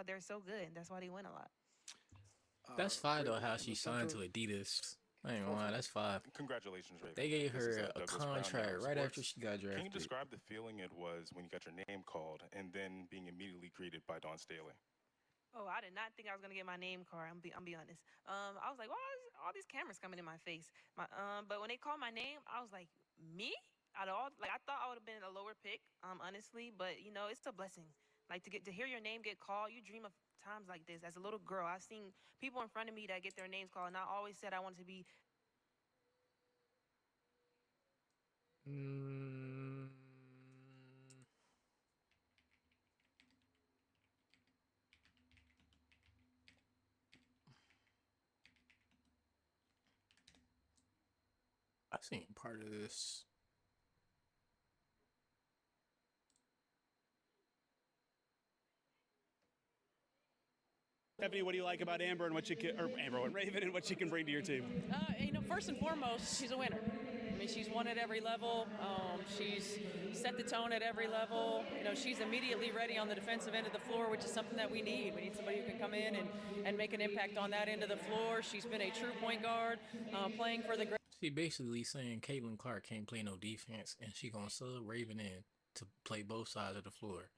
why they're so good. And that's why they win a lot. That's fine though. Raven, How in she the sense signed to of Adidas. I ain't gonna First lie. of all, That's fine. congratulations, They Raven. gave This is her a Douglas Brown, Yahoo contract right after Sports. she got Can you drafted. describe the feeling it was when you got your name called and then being immediately greeted by Dawn Staley? Oh, I did not think I was gonna get my name card. I'm be honest. I was like, why is all these cameras coming in my face? But when they called my name, I was like, me? Out of all, like I thought I would have been a lower pick, honestly. But it's a blessing. Like to hear your name get called, you dream of times like this. As a little girl, I've seen people in front of me that get their names called, and I always said I wanted to be. Mm, I seen part of this. Stephanie, what do you like about Amber and what she can, or Amber, what Raven and what she can bring to your team? First and foremost, she's a winner. I mean, she's won at every level. She's set the tone at every level. She's immediately ready on the defensive end of the floor, which is something that we need. We need somebody who can come in and make an impact on that end of the floor. She's been a true point guard, playing for the great. She basically saying Caitlyn Clark can't play no defense, and she gonna sub Raven in to play both sides of the floor.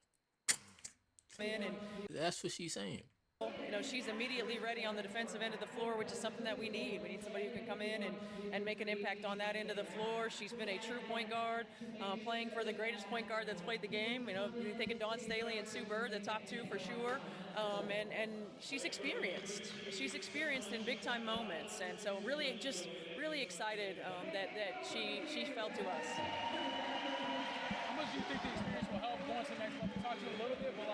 That's what she's saying. She's immediately ready on the defensive end of the floor, which is something that we need. We need somebody who can come in and make an impact on that end of the floor. She's been a true point guard, playing for the greatest point guard that's played the game. You think of Dawn Staley and Sue Bird, the top two for sure. And she's experienced. She's experienced in big time moments, and so really excited that she fell to us. How much do you think the experience will help going to the next level? We talked to you a little bit, but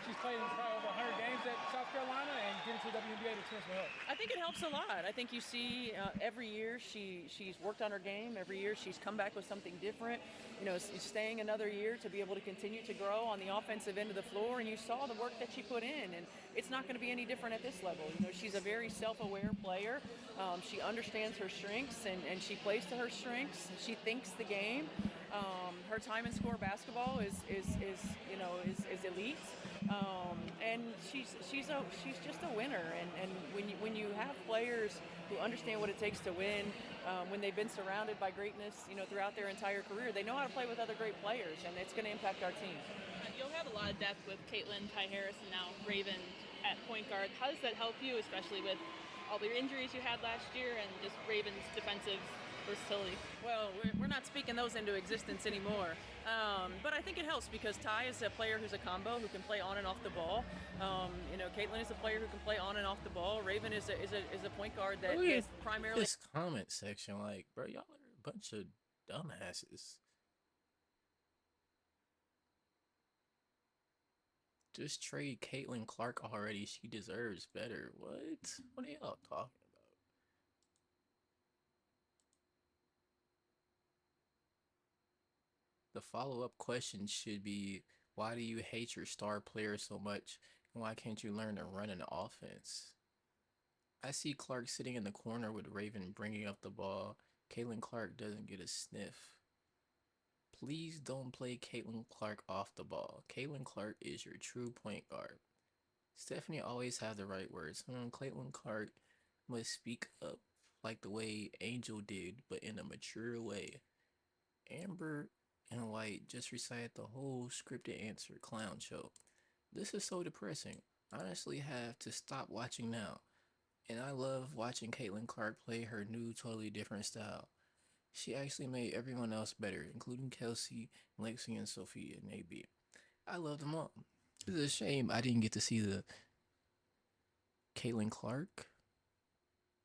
she's played in probably over 100 games at South Carolina, and getting to the WNBA, the experience will help. I think it helps a lot. I think you see every year she's worked on her game. Every year she's come back with something different. Staying another year to be able to continue to grow on the offensive end of the floor, and you saw the work that she put in, and it's not going to be any different at this level. She's a very self-aware player. She understands her strengths, and she plays to her strengths. She thinks the game. Her time and score basketball is elite, and she's just a winner. And when you have players who understand what it takes to win, when they've been surrounded by greatness, throughout their entire career, they know how to play with other great players, and it's going to impact our team. You'll have a lot of depth with Caitlyn, Ty Harris, and now Raven at point guard. How does that help you, especially with all the injuries you had last year and just Raven's defensive versatility? Well, we're not speaking those into existence anymore. But I think it helps because Ty is a player who's a combo who can play on and off the ball. Caitlyn is a player who can play on and off the ball. Raven is a point guard that is primarily. This comment section, bro, y'all are a bunch of dumbasses. Just trade Caitlyn Clark already. She deserves better. What? What are y'all talking about? The follow-up question should be, why do you hate your star player so much? And why can't you learn to run an offense? I see Clark sitting in the corner with Raven bringing up the ball. Caitlyn Clark doesn't get a sniff. Please don't play Caitlyn Clark off the ball. Caitlyn Clark is your true point guard. Stephanie always has the right words. Caitlyn Clark must speak up like the way Angel did, but in a mature way. Amber and White just recited the whole scripted answer clown show. This is so depressing. I honestly have to stop watching now. And I love watching Caitlyn Clark play her new, totally different style. She actually made everyone else better, including Kelsey, Lexi, and Sophia, and AB. I love them all. It's a shame I didn't get to see the Caitlyn Clark.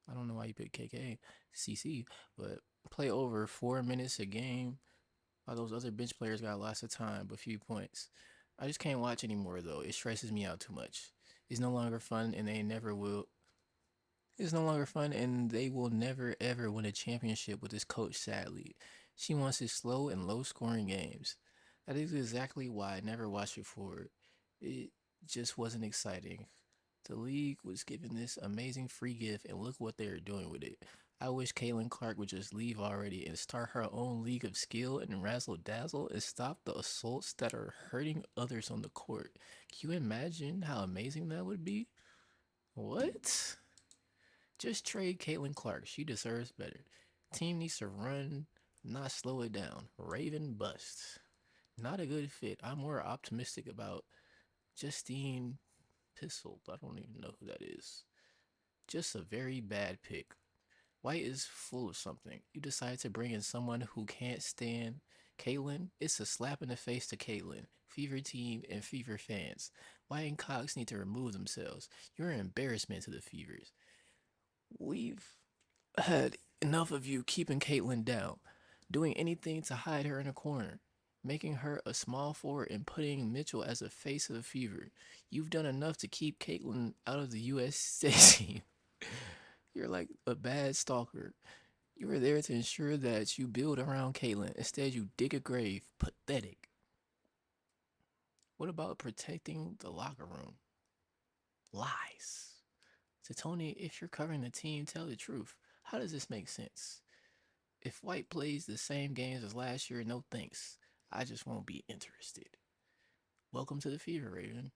I don't know why you picked CC, but play over 4 minutes a game. While those other bench players got lots of time, but few points. I just can't watch anymore though. It stresses me out too much. It's no longer fun, and they never will. It's no longer fun, and they will never ever win a championship with this coach, sadly. She wants his slow and low scoring games. That is exactly why I never watched before. It just wasn't exciting. The league was given this amazing free gift, and look what they are doing with it. I wish Caitlyn Clark would just leave already and start her own league of skill and razzle dazzle and stop the assaults that are hurting others on the court. Can you imagine how amazing that would be? What? Just trade Caitlyn Clark. She deserves better. Team needs to run, not slow it down. Raven bust. Not a good fit. I'm more optimistic about Justine Pistol. I don't even know who that is. Just a very bad pick. White is full of something. You decide to bring in someone who can't stand Caitlyn. It's a slap in the face to Caitlyn, Fever team, and Fever fans. White and Cox need to remove themselves. You're an embarrassment to the Fevers. We've had enough of you keeping Caitlyn down, doing anything to hide her in a corner, making her a small forward and putting Mitchell as a face of the Fever. You've done enough to keep Caitlyn out of the U.S. team. You're like a bad stalker. You were there to ensure that you build around Caitlyn. Instead, you dig a grave. Pathetic. What about protecting the locker room? Lies. So Tony, if you're covering the team, tell the truth. How does this make sense? If White plays the same games as last year, no thanks. I just won't be interested. Welcome to the Fever, Raven.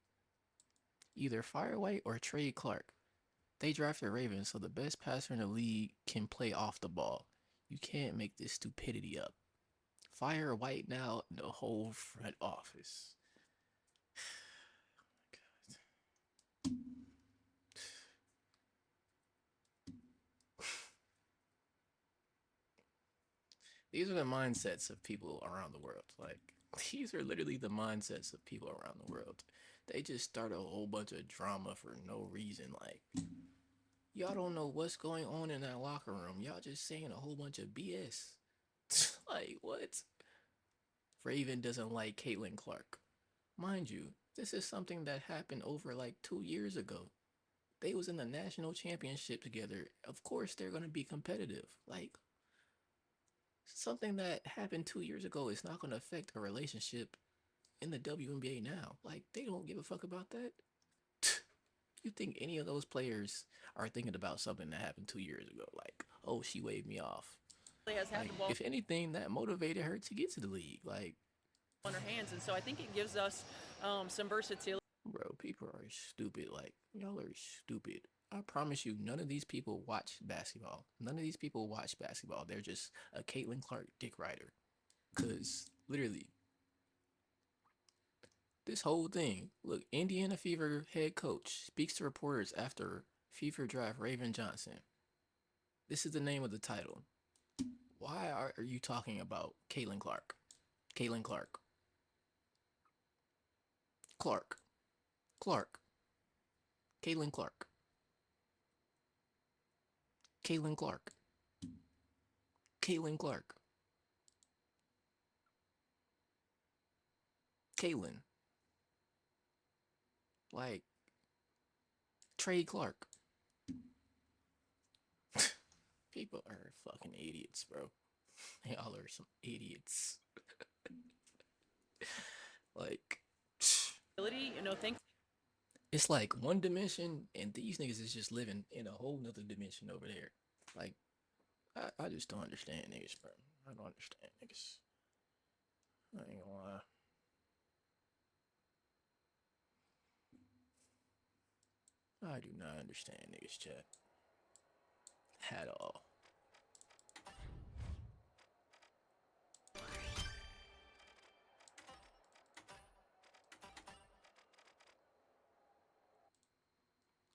Either fire White or trade Clark. They drafted Raven so the best passer in the league can play off the ball. You can't make this stupidity up. Fire White now in the whole front office. These are the mindsets of people around the world. Like, these are literally the mindsets of people around the world. They just start a whole bunch of drama for no reason. Like, y'all don't know what's going on in that locker room. Y'all just saying a whole bunch of BS. Like, what? Raven doesn't like Caitlyn Clark. Mind you, this is something that happened over like 2 years ago. They was in the national championship together. Of course they're gonna be competitive. Like, something that happened 2 years ago is not gonna affect a relationship in the WNBA now. Like, they don't give a fuck about that. You think any of those players are thinking about something that happened 2 years ago? Like, oh, she waved me off. Has had Like, the ball if anything, that motivated her to get to the league. Like, in her hands, and so I think it gives us some versatility. bro, people are stupid. Like, y'all are stupid. I promise you, none of these people watch basketball. None of these people watch basketball. They're just a Caitlyn Clark dick rider. Because, literally, this whole thing. Look, Indiana Fever head coach speaks to reporters after Fever draft Raven Johnson. This is the name of the title. Why are you talking about Caitlyn Clark? Caitlyn Clark. Clark. Clark. Caitlyn Clark. Caitlyn Clark. Caitlyn Clark. Caitlyn. Like, Trey Clark. People are fucking idiots, bro. Y'all are some idiots. Like, Think it's like one dimension, and these niggas is just living in a whole nother dimension over there. Like, I just don't understand niggas, bro. I don't understand niggas. I ain't gonna lie. I do not understand niggas, chat. At all.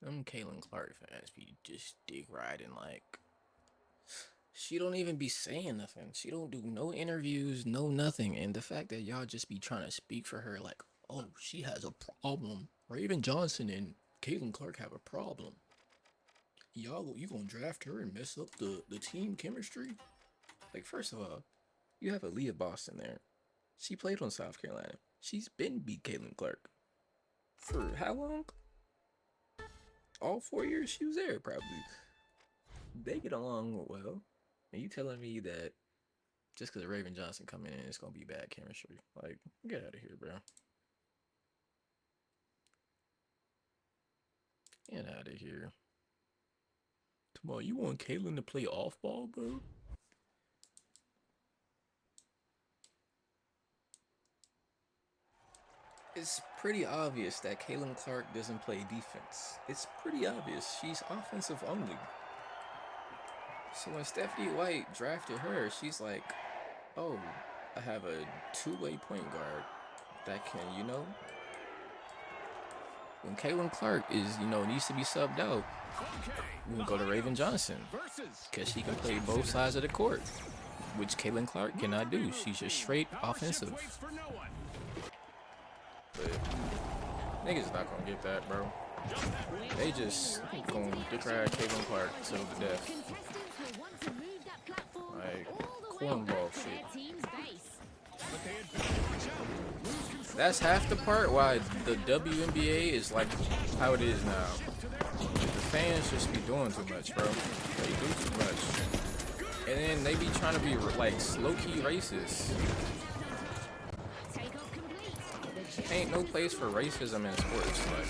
Them Caitlyn Clark fans be just dick riding. Like, she don't even be saying nothing. She don't do no interviews, no nothing. And the fact that y'all just be trying to speak for her, like, oh, she has a problem. Raven Johnson and Caitlyn Clark have a problem. Y'all, you gonna draft her and mess up the team chemistry? Like, first of all, you have Aaliyah Boston there. She played on South Carolina. She's been beat Caitlyn Clark. For how long? All 4 years she was there, probably. They get along well. And you telling me that just because Raven Johnson coming in, it's gonna be bad chemistry? Like, get out of here, bro. Get out of here. Come on, you want Caitlyn to play off ball, bro? It's pretty obvious that Caitlyn Clark doesn't play defense. It's pretty obvious. She's offensive only. So when Stephanie White drafted her, she's like, oh, I have a two-way point guard that can, when Caitlyn Clark is, needs to be subbed out, we can go to Raven Johnson because she can play both sides of the court, which Caitlyn Clark cannot do. She's just straight offensive. But niggas not gonna get that, bro. They just gonna dick ride Caitlyn Clark to the death. Like cornball shit. That's half the part why the WNBA is like how it is now. The fans just be doing too much, bro. They do too much. And then they be trying to be like low-key racist. Ain't no place for racism in sports. Like,